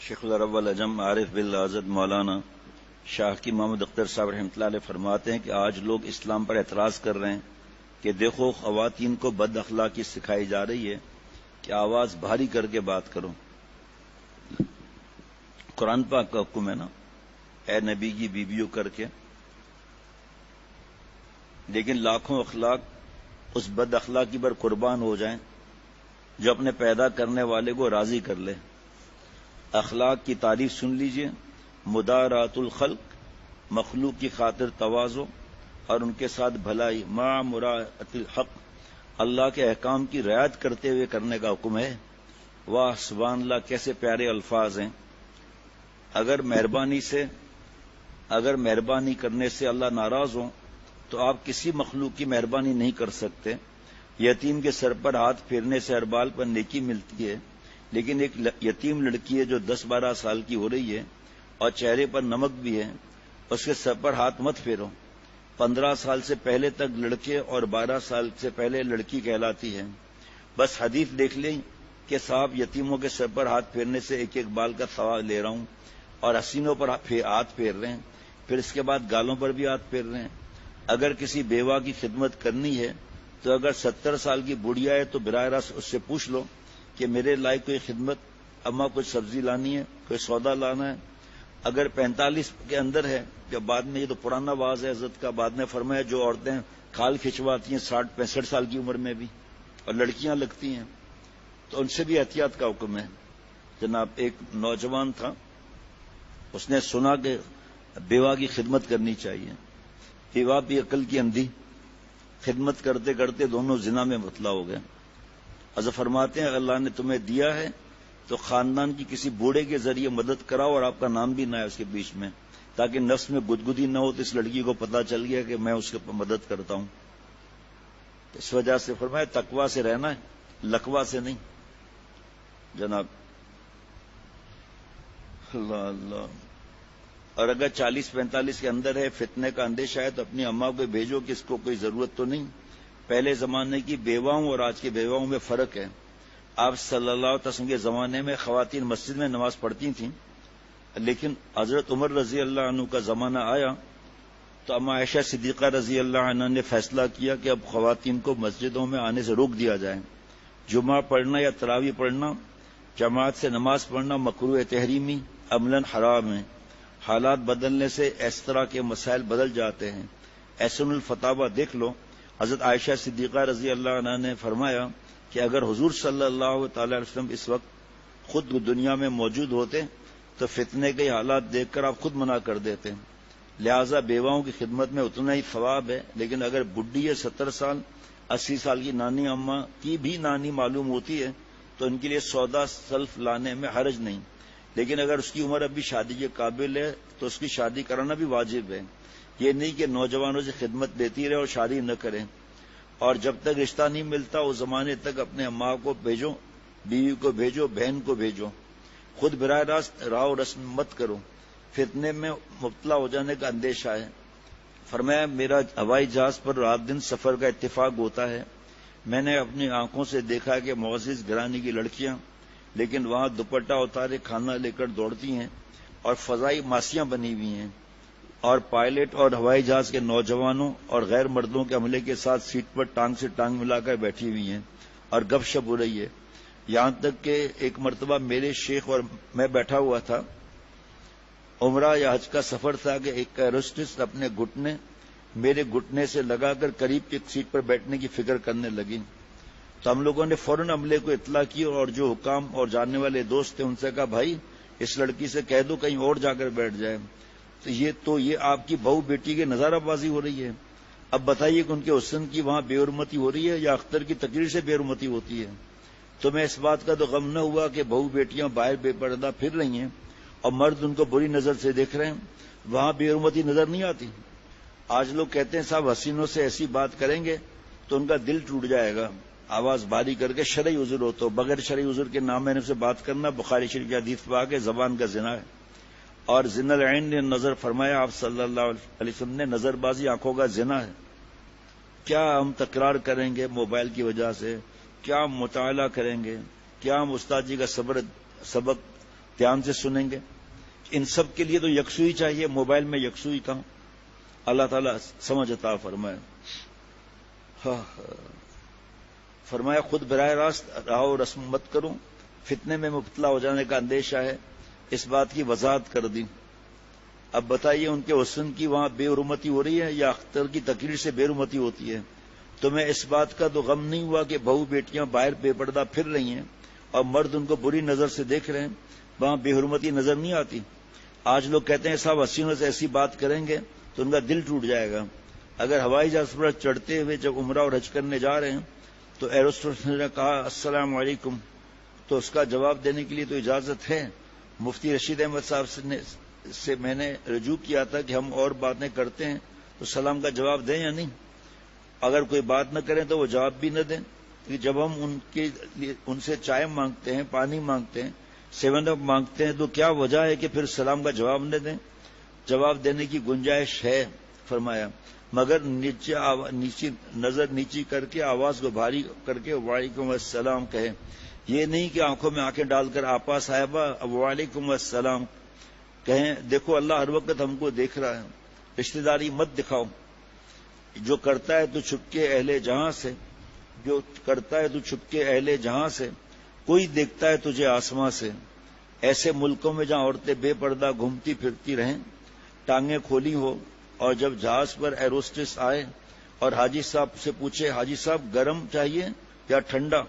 شیخ العرب العجم عارف بالعزد مولانا شاہ کی محمد اختر صاحب رحمۃ اللہ علیہ فرماتے ہیں کہ آج لوگ اسلام پر اعتراض کر رہے ہیں کہ دیکھو خواتین کو بد اخلاقی سکھائی جا رہی ہے کہ آواز بھاری کر کے بات کرو. قرآن پاک کا حکم ہے نا، اے نبی کی بیویوں کر کے، لیکن لاکھوں اخلاق اس بد اخلاقی پر قربان ہو جائیں جو اپنے پیدا کرنے والے کو راضی کر لے. اخلاق کی تعریف سن لیجئے: مدارات الخلق، مخلوق کی خاطر تواضع اور ان کے ساتھ بھلائی، مع مراعات الحق، اللہ کے احکام کی رعایت کرتے ہوئے کرنے کا حکم ہے. واہ سبحان اللہ، کیسے پیارے الفاظ ہیں. اگر مہربانی کرنے سے اللہ ناراض ہو تو آپ کسی مخلوق کی مہربانی نہیں کر سکتے. یتیم کے سر پر ہاتھ پھیرنے سے ہر بال پر نیکی ملتی ہے، لیکن ایک یتیم لڑکی ہے جو 10-12 سال کی ہو رہی ہے اور چہرے پر نمک بھی ہے، اس کے سر پر ہاتھ مت پھیرو. 15 سال سے پہلے تک لڑکے اور 12 سال سے پہلے لڑکی کہلاتی ہے. بس حدیث دیکھ لیں کہ صاحب یتیموں کے سر پر ہاتھ پھیرنے سے ایک ایک بال کا ثواب لے رہا ہوں، اور حسینوں پر ہاتھ پھیر رہے ہیں، پھر اس کے بعد گالوں پر بھی ہاتھ پھیر رہے ہیں. اگر کسی بیوہ کی خدمت کرنی ہے تو اگر 70 سال کی بڑھیا ہے تو براہ راست اس سے پوچھ لو کہ میرے لائق کوئی خدمت، اماں کچھ سبزی لانی ہے، کوئی سودا لانا ہے. اگر 45 کے اندر ہے، جب بعد میں، یہ تو پرانا واز ہے حضرت کا، بعد میں فرمایا جو عورتیں کھال کھچواتی ہیں 60-65 سال کی عمر میں بھی اور لڑکیاں لگتی ہیں، تو ان سے بھی احتیاط کا حکم ہے. جناب ایک نوجوان تھا، اس نے سنا کہ بیوہ کی خدمت کرنی چاہیے. بیوہ بھی عقل کی اندھی، خدمت کرتے کرتے دونوں زنا میں مبتلا ہو گئے. حضرت فرماتے ہیں اللہ نے تمہیں دیا ہے تو خاندان کی کسی بوڑھے کے ذریعے مدد کراؤ اور آپ کا نام بھی نہ ہے اس کے بیچ میں، تاکہ نفس میں گدگدی نہ ہو. تو اس لڑکی کو پتا چل گیا کہ میں اس کے مدد کرتا ہوں. اس وجہ سے فرمایا تقوی سے رہنا ہے، لقوہ سے نہیں. جناب اللہ اللہ. اور اگر 40-45 کے اندر ہے، فتنے کا اندیشہ ہے، تو اپنی اماں کو بھیجو کہ اس کو کوئی ضرورت تو نہیں. پہلے زمانے کی بیواؤں اور آج کی بیواؤں میں فرق ہے. آپ صلی اللہ علیہ وسلم کے زمانے میں خواتین مسجد میں نماز پڑھتی تھیں، لیکن حضرت عمر رضی اللہ عنہ کا زمانہ آیا تو اما عائشہ صدیقہ رضی اللہ عنہ نے فیصلہ کیا کہ اب خواتین کو مسجدوں میں آنے سے روک دیا جائے. جمعہ پڑھنا یا تراویح پڑھنا، جماعت سے نماز پڑھنا مکروہ تحریمی، عملاً حرام ہے. حالات بدلنے سے اس طرح کے مسائل بدل جاتے ہیں. احسن الفتاوی دیکھ لو. حضرت عائشہ صدیقہ رضی اللہ عنہ نے فرمایا کہ اگر حضور صلی اللہ تعالی علیہ وسلم اس وقت خود دنیا میں موجود ہوتے تو فتنے کے حالات دیکھ کر آپ خود منع کر دیتے. لہذا بیواؤں کی خدمت میں اتنا ہی ثواب ہے، لیکن اگر بڈھی ہے 70 سال 80 سال کی نانی اماں کی بھی نانی معلوم ہوتی ہے تو ان کے لیے سودا سلف لانے میں حرج نہیں. لیکن اگر اس کی عمر اب بھی شادی کے قابل ہے تو اس کی شادی کرانا بھی واجب ہے. یہ نہیں کہ نوجوانوں سے خدمت دیتی رہے اور شادی نہ کریں. اور جب تک رشتہ نہیں ملتا اس زمانے تک اپنے اماں کو بھیجو، بیوی کو بھیجو، بہن کو بھیجو. خود براہ راست راہ و رسم مت کرو، فتنے میں مبتلا ہو جانے کا اندیشہ ہے. فرمایا میرا ہوائی جہاز پر رات دن سفر کا اتفاق ہوتا ہے. میں نے اپنی آنکھوں سے دیکھا کہ معزز گھرانے کی لڑکیاں لیکن وہاں دوپٹہ اتارے کھانا لے کر دوڑتی ہیں اور فضائی ماسیاں بنی ہوئی ہیں، اور پائلٹ اور ہوائی جہاز کے نوجوانوں اور غیر مردوں کے عملے کے ساتھ سیٹ پر ٹانگ سے ٹانگ ملا کر بیٹھی ہوئی ہیں اور گپ شپ ہو رہی ہے. یہاں تک کہ ایک مرتبہ میرے شیخ اور میں بیٹھا ہوا تھا، عمرہ یا حج کا سفر تھا، کہ ایک ایروسٹس اپنے گھٹنے میرے گھٹنے سے لگا کر قریب کی سیٹ پر بیٹھنے کی فکر کرنے لگی. تو ہم لوگوں نے فوراً عملے کو اطلاع کی اور جو حکام اور جاننے والے دوست تھے ان سے کہا بھائی اس لڑکی سے کہہ دو کہیں اور جا کر بیٹھ جائے. تو یہ آپ کی بہو بیٹی کی نظارہ بازی ہو رہی ہے. اب بتائیے کہ ان کے حسن کی وہاں بے حرمتی ہو رہی ہے یا اختر کی تقریر سے بے حرمتی ہوتی ہے. تمہیں اس بات کا تو غم نہ ہوا کہ بہو بیٹیاں باہر بے پردہ پھر رہی ہیں اور مرد ان کو بری نظر سے دیکھ رہے ہیں، وہاں بے حرمتی نظر نہیں آتی. آج لوگ کہتے ہیں صاحب حسینوں سے ایسی بات کریں گے تو ان کا دل ٹوٹ جائے گا. آواز باری کر کے شرعی عذر ہو تو بغیر شرعی عذر کے نام میں سے بات کرنا بخاری شریف کی حدیث پاک ہے، زبان کا زنا ہے. اور زنا العین نے نظر فرمایا آپ صلی اللہ علیہ وسلم نے، نظر بازی آنکھوں کا زنا ہے. کیا ہم تکرار کریں گے موبائل کی وجہ سے؟ کیا ہم مطالعہ کریں گے؟ کیا ہم استاد جی کا سبق دھیان سے سنیں گے. ان سب کے لیے تو یکسوئی چاہیے. موبائل میں یکسوئی کہاں؟ اللہ تعالیٰ سمجھ عطا فرمائے. فرمایا خود براہ راست راہ و رسم مت کرو، فتنے میں مبتلا ہو جانے کا اندیشہ ہے. اس بات کی وضاحت کر دی. اب بتائیے ان کے حسن کی وہاں بے حرمتی ہو رہی ہے یا اختر کی تقریر سے بے حرمتی ہوتی ہے؟ تمہیں اس بات کا تو غم نہیں ہوا کہ بہو بیٹیاں باہر بے پردہ پھر رہی ہیں اور مرد ان کو بری نظر سے دیکھ رہے ہیں، وہاں بے حرمتی نظر نہیں آتی؟ آج لوگ کہتے ہیں صاحب حسینوں سے ایسی بات کریں گے تو ان کا دل ٹوٹ جائے گا. اگر ہوائی جہاز پر چڑھتے ہوئے جب عمرہ اور حج کرنے جا رہے ہیں تو ایروسٹوس نے کہا السلام علیکم، تو اس کا جواب دینے کے لیے تو اجازت ہے. مفتی رشید احمد صاحب سے میں نے رجوع کیا تھا کہ ہم اور باتیں کرتے ہیں تو سلام کا جواب دیں یا نہیں. اگر کوئی بات نہ کریں تو وہ جواب بھی نہ دیں. جب ہم ان سے چائے مانگتے ہیں، پانی مانگتے ہیں، 7 اپ مانگتے ہیں تو کیا وجہ ہے کہ پھر سلام کا جواب نہ دیں؟ جواب دینے کی گنجائش ہے. فرمایا مگر نیچی نظر نیچی کر کے آواز کو بھاری کر کے وعلیکم السلام کہیں. یہ نہیں کہ آنکھوں میں آنکھیں ڈال کر آپا صاحبہ وعلیکم السلام کہیں. دیکھو اللہ ہر وقت ہم کو دیکھ رہا ہے. رشتہ داری مت دکھاؤ. جو کرتا ہے تو چھپکے اہل جہاں سے، جو کرتا ہے تو چھپکے اہل جہاں سے، کوئی دیکھتا ہے تجھے آسماں سے. ایسے ملکوں میں جہاں عورتیں بے پردہ گھومتی پھرتی رہیں، ٹانگیں کھولی ہو، اور جب جہاز پر ایروسٹس آئے اور حاجی صاحب سے پوچھے حاجی صاحب گرم چاہیے یا ٹھنڈا،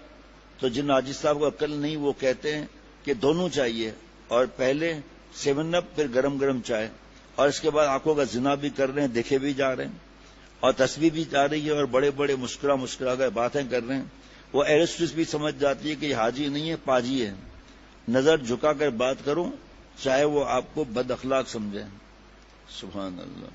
تو جن حاجی صاحب کو عقل نہیں وہ کہتے ہیں کہ دونوں چاہیے، اور پہلے 7 اپ پھر گرم گرم چائے، اور اس کے بعد آنکھوں کا زنا بھی کر رہے ہیں، دیکھے بھی جا رہے ہیں، اور تسبیح بھی جا رہی ہے، اور بڑے بڑے مسکرا کر باتیں کر رہے ہیں. وہ ایروسٹس بھی سمجھ جاتی ہے کہ یہ حاجی نہیں ہے پاجی ہے. نظر جھکا کر بات کرو چاہے وہ آپ کو بد اخلاق سمجھے. سبحان اللہ.